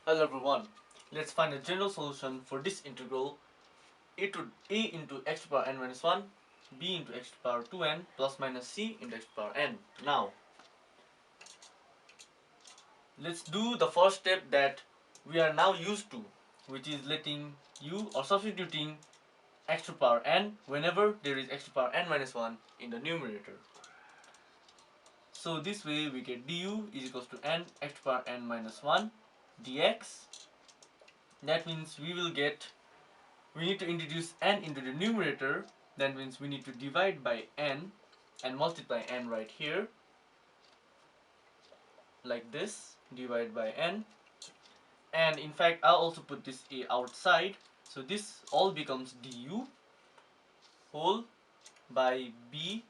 Hello everyone, let's find a general solution for this integral a into x to the power n minus 1, b into x to the power 2n plus minus c into x to the power n. Now, let's do the first step that we are now used to, which is letting u or substituting x to the power n whenever there is x to the power n minus 1 in the numerator. So this way we get du is equals to n x to the power n minus 1 dx. That means we need to introduce n into the numerator. That means we need to divide by n and multiply n right here, like this, divide by n. And in fact, I'll also put this a outside, so this all becomes du whole by b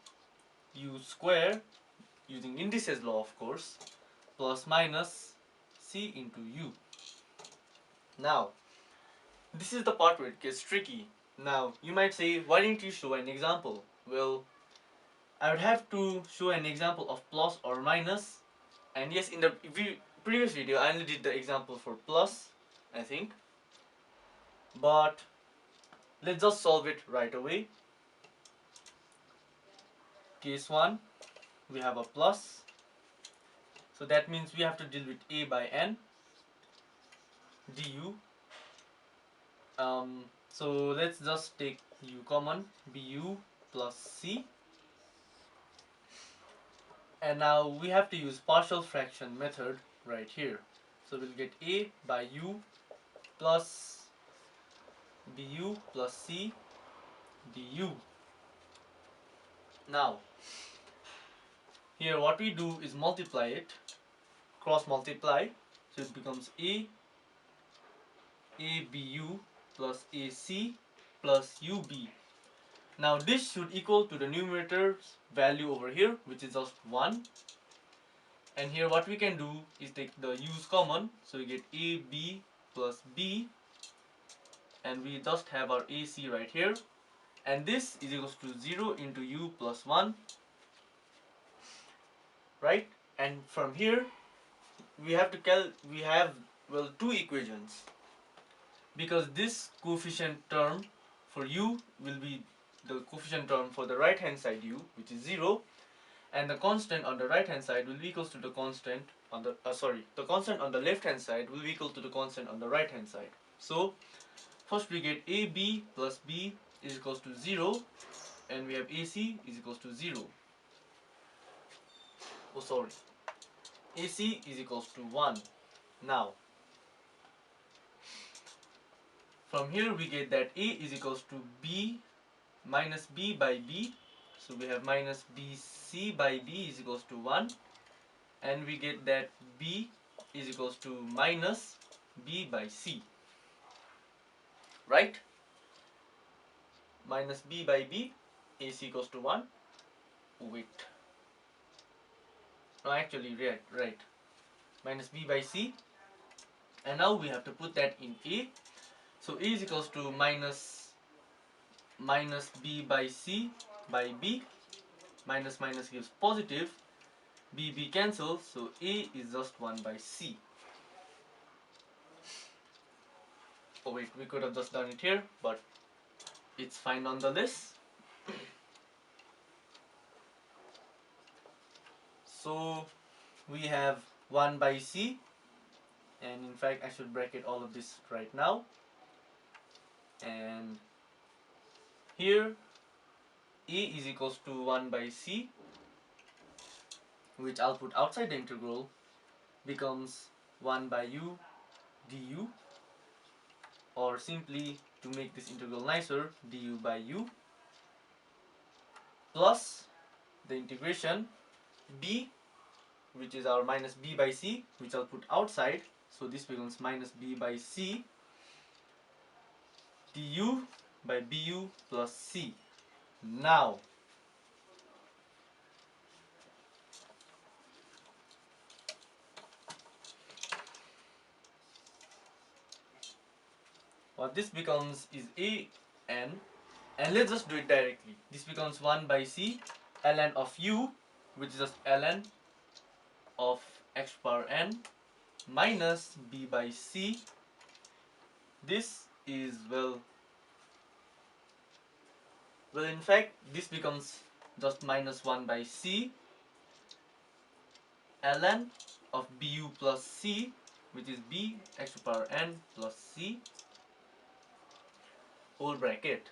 u square, using indices law of course, plus minus c into u. Now, this is the part where it gets tricky. Now, you might say, why didn't you show an example? Well, I would have to show an example of plus or minus, and yes, in the previous video I only did the example for plus, I think, but let's just solve it right away. Case 1, we have a plus, so that means we have to deal with a by n du. So let's just take u common, bu plus c, and now we have to use partial fraction method right here. So we'll get a by u plus bu plus c du. Now, here what we do is multiply it, cross multiply, so it becomes abu plus ac plus ub. Now this should equal to the numerator's value over here, which is just 1. And here what we can do is take the u's common, so we get ab plus b, and we just have our ac right here, and this is equals to 0 into u plus 1, right? And from here we have two equations, because this coefficient term for u will be the coefficient term for the right hand side u, which is 0, and the constant on the right hand side will be equals to the constant on the the constant on the left hand side will be equal to the constant on the right hand side. So first we get ab plus b is equals to 0, and we have ac is equals to 0. AC is equals to 1. Now, from here we get that A is equals to B minus B by B. So we have minus BC by B is equals to 1. And we get that B is equals to minus B by C. Right? Minus B by B, AC equals to 1. Wait. No, actually, right. Minus B by C. And now we have to put that in A. So A is equals to minus B by C by B. Minus minus gives positive. B cancels, so A is just 1 by C. Oh wait, we could have just done it here, but it's fine nonetheless. So we have 1 by C, and in fact I should bracket all of this right now. And here A is equals to 1 by C, which I'll put outside the integral, becomes 1 by u du, or simply to make this integral nicer, du by u, plus the integration b, which is our minus b by c, which I'll put outside, so this becomes minus b by c du by bu plus c. Now, what this becomes is a n, and let's just do it directly. This becomes 1 by c ln of u, which is just ln of x power n, minus b by c. This is well in fact this becomes just minus 1 by c ln of bu plus c, which is b x to the power n plus c whole bracket.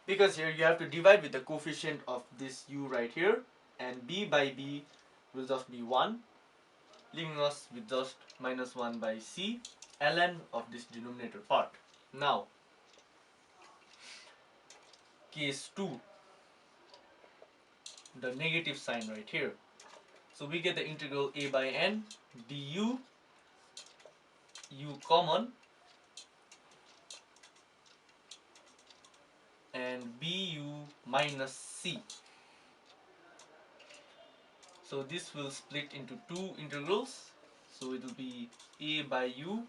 Because here you have to divide with the coefficient of this u right here, and b by b will just be 1, leaving us with just minus 1 by c ln of this denominator part. Now case 2, the negative sign right here. So we get the integral a by n du, u common, and bu minus c. So this will split into two integrals. So it will be a by u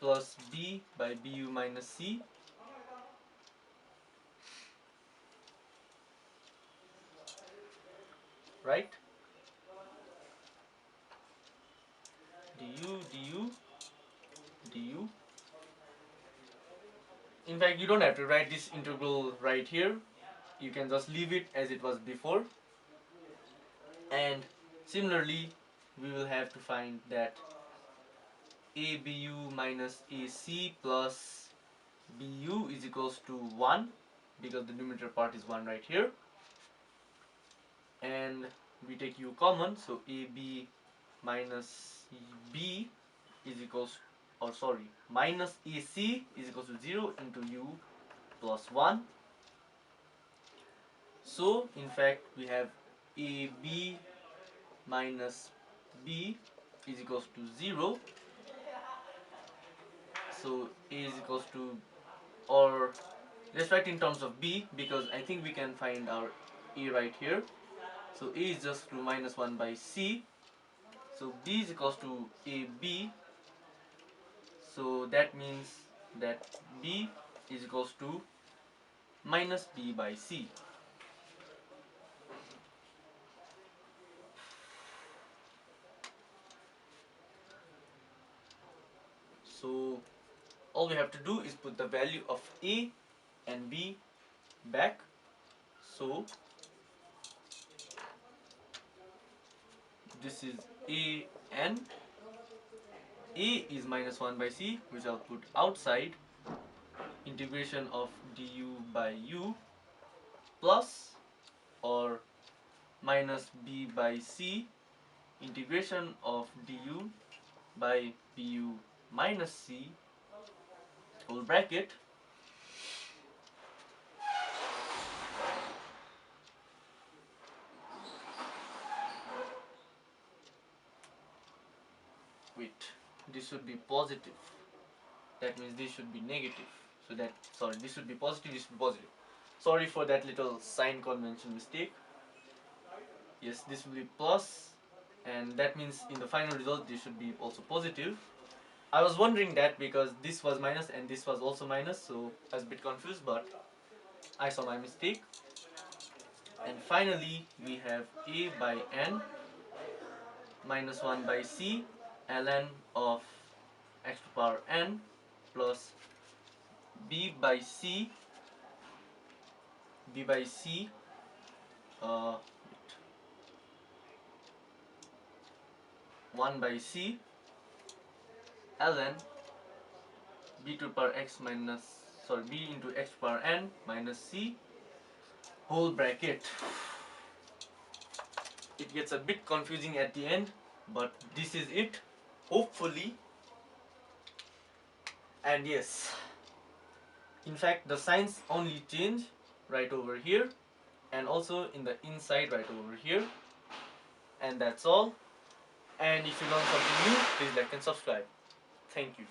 plus b by bu minus c. Right? du. In fact, you don't have to write this integral right here. You can just leave it as it was before. And similarly, we will have to find that abu minus ac plus bu is equals to 1, because the numerator part is 1 right here. And we take u common, so ab minus b is equals, or sorry, minus ac is equals to 0 into u plus 1. So in fact we have ab minus b is equals to 0. So a is equals to, or let's write in terms of b, because I think we can find our a right here. So a is just to minus 1 by c. So b is equals to ab. So that means that b is equals to minus b by c. So all we have to do is put the value of a and b back. So this is a n. A is minus 1 by c, which I'll put outside. Integration of du by u plus or minus b by c, integration of du by bu minus c whole bracket. Wait, this should be positive. That means this should be negative. So that, sorry, this should be positive, this should be positive. Sorry for that little sign convention mistake. Yes, this will be plus, and that means in the final result this should be also positive. I was wondering that because this was minus and this was also minus, so I was a bit confused, but I saw my mistake. And finally we have a by n minus 1 by c ln of x to the power n plus b by c uh, 1 by c ln b to the power x minus, sorry, b into x to the power n minus c whole bracket. It gets a bit confusing at the end, but this is it, hopefully. And yes, in fact the signs only change right over here and also in the inside right over here, and that's all. And if you learned something new, please like and subscribe. Thank you.